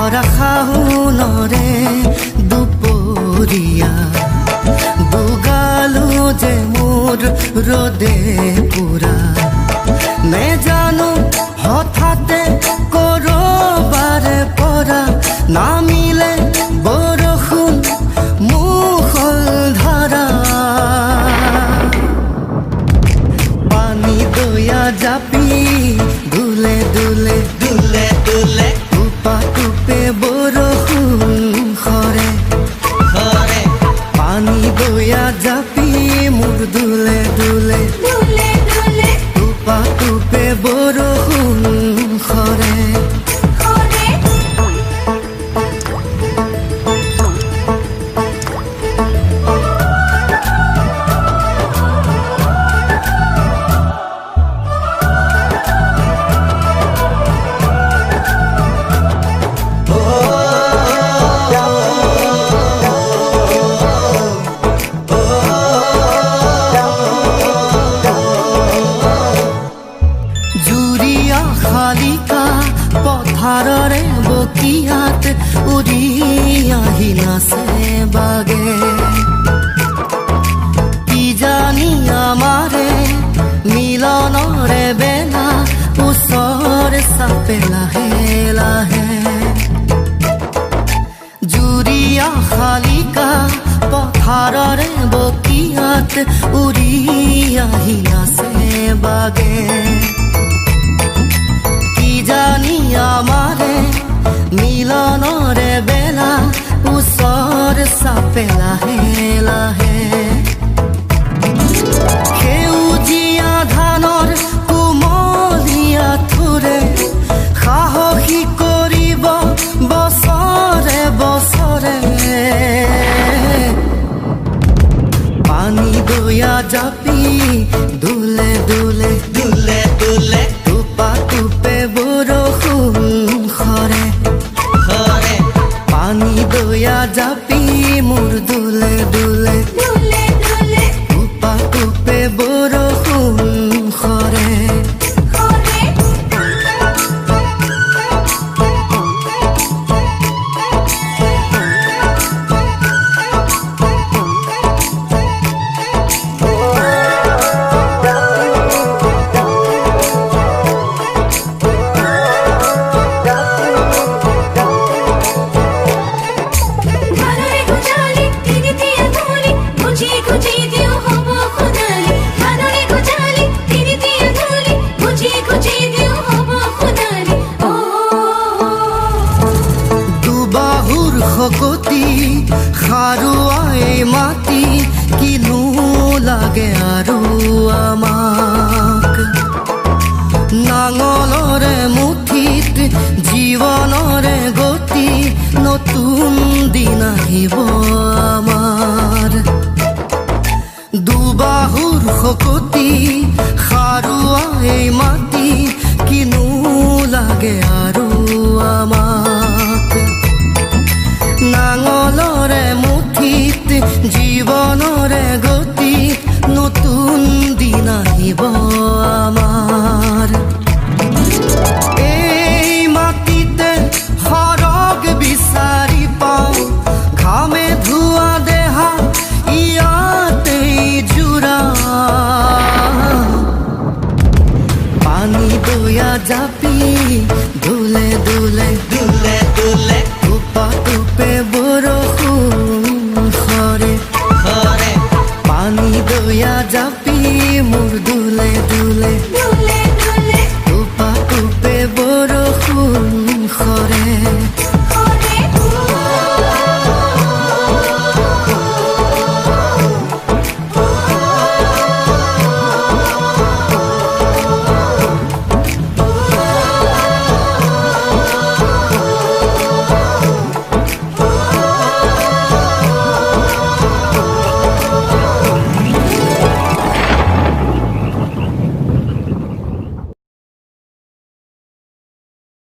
ভৰা শাওনৰে দুপৰীয়া দুগালো যে মোৰ ৰ'দে পুৰা নেজানো হঠাতে কৰবাৰে পৰা নামিলে বৰষুণ মুষলধাৰা পানী দয়া জাপি দুলে দুলে দুলে দুলে টুপে বৰষুণ সৰে সৰে পানী দয়া জাপি মোৰ দুলে দুলে দুলে দুলে টুপে বৰষুণ সৰে শালিকা পথাৰৰে বকিয়াত উৰি আহি নাচে বাগে কি জানি আমাৰে মিলনৰে বেলা ওচৰ চাপে লাহে লাহে জুৰিয়া শালিকা পথাৰৰে বকিয়াত উৰি আহি নাচে বাগে জানি আমাৰে মিলনৰে বেলা ওচৰ চাপে লাহে লাহে সেউজীয়া ধানৰ কোমলীয়া থোৰে সাহসী কৰিব বছৰে বছৰে পানী দয়া জাপি দুলে দুলে দুলে দুলে টুপে বৰষুণ সৰে সৰে পানী দয়া জাপি মোৰ দুলে দুলে দুলে দুলে টুপে বৰষুণ সৰে শকতি সাৰুৱাই মাটি কিনো লাগে আৰু আমাক নাঙলৰে মুঠিত জীৱনৰে গতি নতুন দিন আহিব আমাৰ দুবাহুৰ শকতি সাৰুৱাই মাটি কিনো লাগে আৰু আমাক নাঙলৰে মুঠিত জীৱনৰে গতি নতুন দিন আহিব আমাৰ এই মাটিতে সৰগ বিচাৰি পাওঁ ঘামে ধোৱা দেহা ইয়াতেই জোৰা পানী দয়া জাপি দুলে দুলে দুলে দুলে টুপে বৰষুণ সৰে সৰে পানী দয়া জাপি মোৰ দুলে দুলে দুলে দুলে টুপে বৰষুণ সৰে